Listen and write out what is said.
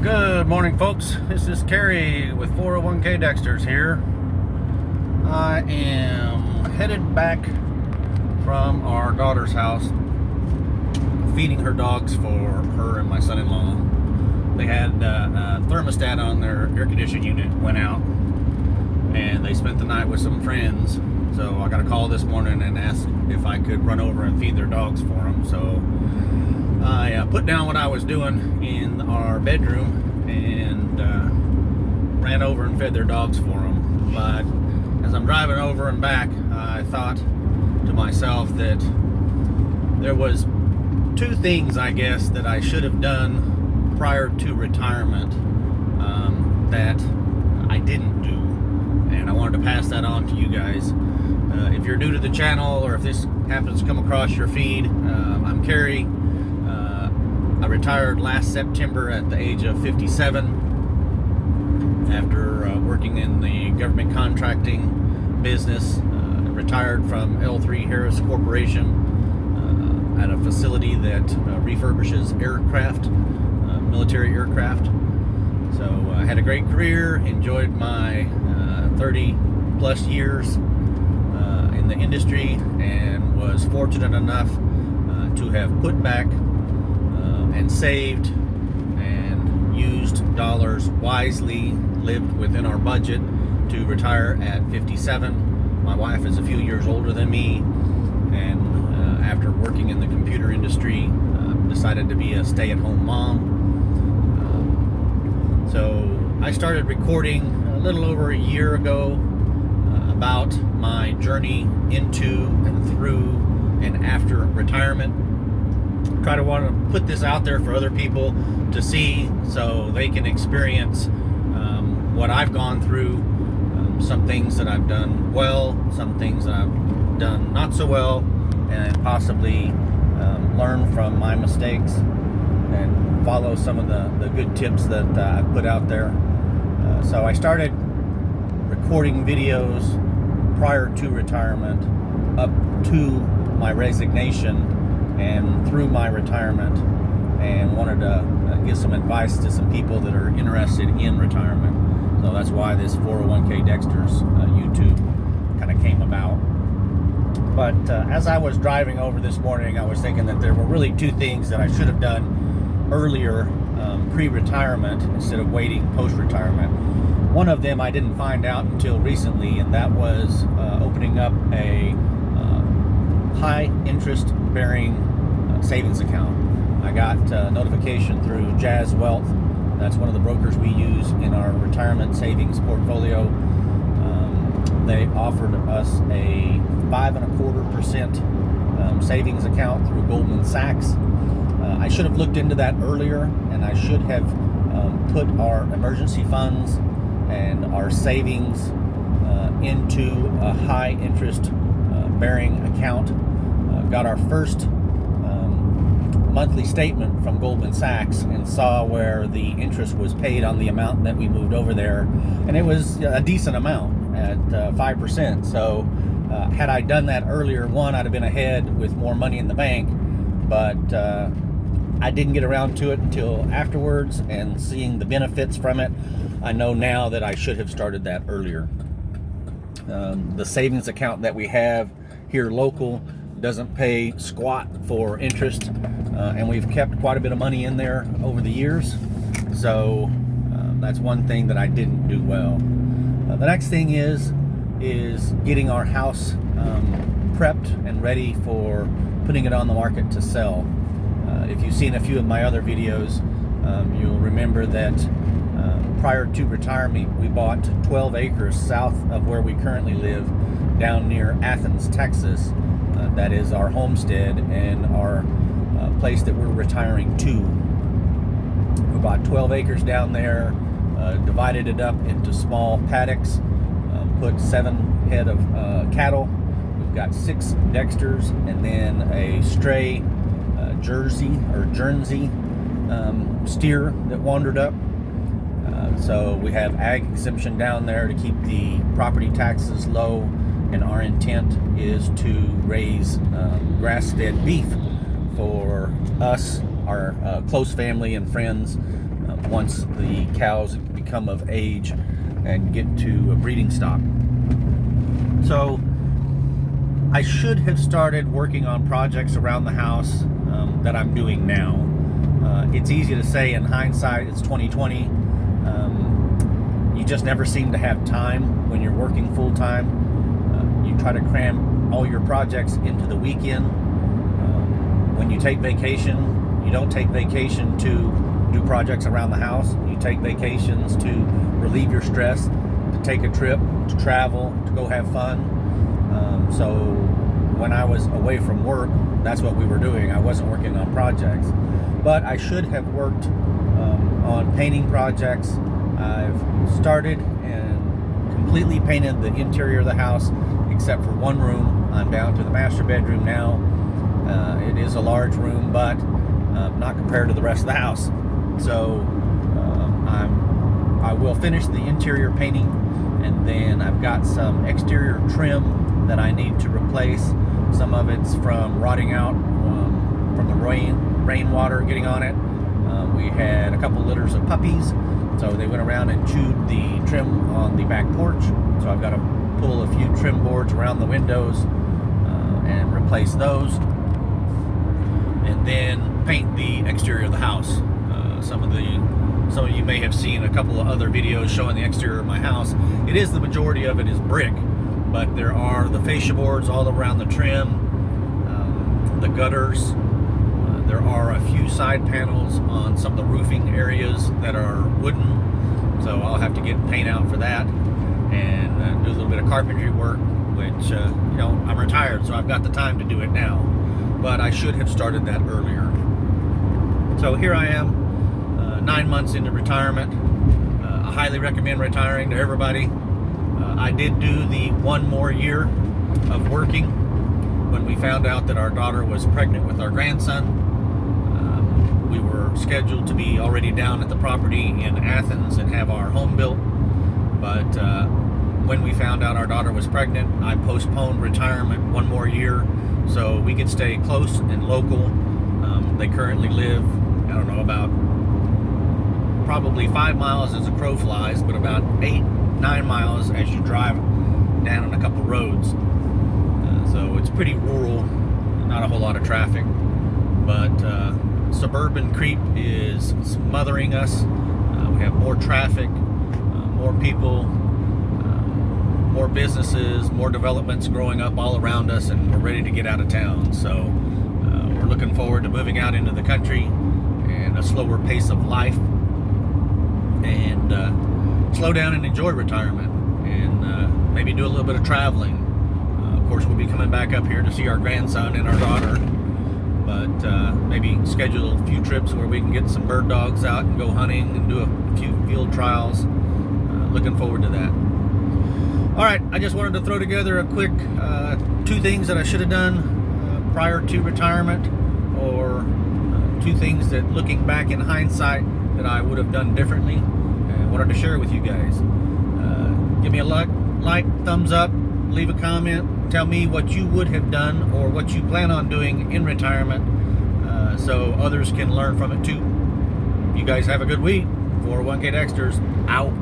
Good morning, folks. This is Kerry with 401k Dexters here. I am headed back from our daughter's house, feeding her dogs for her and my son-in-law. They had a thermostat on their air conditioning unit, went out, and they spent the night with some friends. So I got a call this morning and asked if I could run over and feed their dogs for them. So I put down what I was doing in our bedroom and ran over and fed their dogs for them. But as I'm driving over and back, I thought to myself that there was two things, I guess, that I should have done prior to retirement that I didn't do. And I wanted to pass that on to you guys. If you're new to the channel, or if this happens to come across your feed, I'm Kerry. I retired last September at the age of 57 after working in the government contracting business. Retired from L3 Harris Corporation at a facility that refurbishes aircraft, military aircraft. So I had a great career, enjoyed my 30 plus years in the industry, and was fortunate enough to have put back and saved and used dollars wisely, lived within our budget to retire at 57. My wife is a few years older than me, and after working in the computer industry, decided to be a stay-at-home mom. So I started recording a little over a year ago about my journey into and through and after retirement. Try to want to put this out there for other people to see, so they can experience what I've gone through, some things that I've done well, some things that I've done not so well, and possibly learn from my mistakes and follow some of the good tips that I've put out there. So I started recording videos prior to retirement, up to my resignation and through my retirement, and wanted to give some advice to some people that are interested in retirement. So that's why this 401k Dexters YouTube kind of came about. But as I was driving over this morning, I was thinking that there were really two things that I should have done earlier, pre-retirement, instead of waiting post-retirement. One of them I didn't find out until recently, and that was opening up a high interest bearing savings account. I got notification through Jazz Wealth. That's one of the brokers we use in our retirement savings portfolio. They offered us a 5.25% savings account through Goldman Sachs. I should have looked into that earlier, and I should have put our emergency funds and our savings into a high interest bearing account. Got our first monthly statement from Goldman Sachs and saw where the interest was paid on the amount that we moved over there, and it was a decent amount at 5%. So had I done that earlier, one, I'd have been ahead with more money in the bank, but I didn't get around to it until afterwards, and seeing the benefits from it, I know now that I should have started that earlier. The savings account that we have here local doesn't pay squat for interest, and we've kept quite a bit of money in there over the years. So that's one thing that I didn't do well. The next thing is getting our house prepped and ready for putting it on the market to sell. If you've seen a few of my other videos, you'll remember that prior to retirement, we bought 12 acres south of where we currently live, down near Athens, Texas. That is our homestead and our place that we're retiring to. We bought 12 acres down there, divided it up into small paddocks, put 7 head of cattle. We've got 6 Dexters, and then a stray Jersey steer that wandered up. So we have ag exemption down there to keep the property taxes low, and our intent is to raise grass-fed beef for us, our close family and friends, once the cows become of age and get to a breeding stock. So I should have started working on projects around the house that I'm doing now. It's easy to say in hindsight, it's 2020. You just never seem to have time when you're working full time. You try to cram all your projects into the weekend. When you take vacation, you don't take vacation to do projects around the house. You take vacations to relieve your stress, to take a trip, to travel, to go have fun. So when I was away from work, that's what we were doing. I wasn't working on projects. But I should have worked on painting projects. I've started and completely painted the interior of the house except for one room. I'm down to the master bedroom now. It is a large room, but not compared to the rest of the house. So I will finish the interior painting, and then I've got some exterior trim that I need to replace. Some of it's from rotting out from the rainwater getting on it. We had a couple litters of puppies, so they went around and chewed the trim on the back porch. So I've got to pull a few trim boards around the windows and replace those, and then paint the exterior of the house. Some of you may have seen a couple of other videos showing the exterior of my house. It is, the majority of it is brick, but there are the fascia boards all around the trim, the gutters. There are a few side panels on some of the roofing areas that are wooden, so I'll have to get paint out for that, and do a little bit of carpentry work, which, I'm retired, so I've got the time to do it now, but I should have started that earlier. So here I am, 9 months into retirement. I highly recommend retiring to everybody. I did do the 1 more year of working when we found out that our daughter was pregnant with our grandson. We were scheduled to be already down at the property in Athens and have our home built, but when we found out our daughter was pregnant, I postponed retirement 1 more year so we could stay close and local. They currently live, I don't know, about probably 5 miles as a crow flies, but about 8-9 miles as you drive down on a couple roads. So it's pretty rural, not a whole lot of traffic, but suburban creep is smothering us. We have more traffic, more people, more businesses, more developments growing up all around us, and we're ready to get out of town. So we're looking forward to moving out into the country and a slower pace of life, and slow down and enjoy retirement, and maybe do a little bit of traveling. Of course, we'll be coming back up here to see our grandson and our daughter, but maybe schedule a few trips where we can get some bird dogs out and go hunting and do a few field trials. Looking forward to that. All right, I just wanted to throw together a quick 2 things that I should have done prior to retirement, or 2 things that, looking back in hindsight, that I would have done differently, and I wanted to share with you guys. Give me a like, thumbs up, leave a comment, tell me what you would have done or what you plan on doing in retirement, so others can learn from it too. You guys have a good week. 401k Dexters out.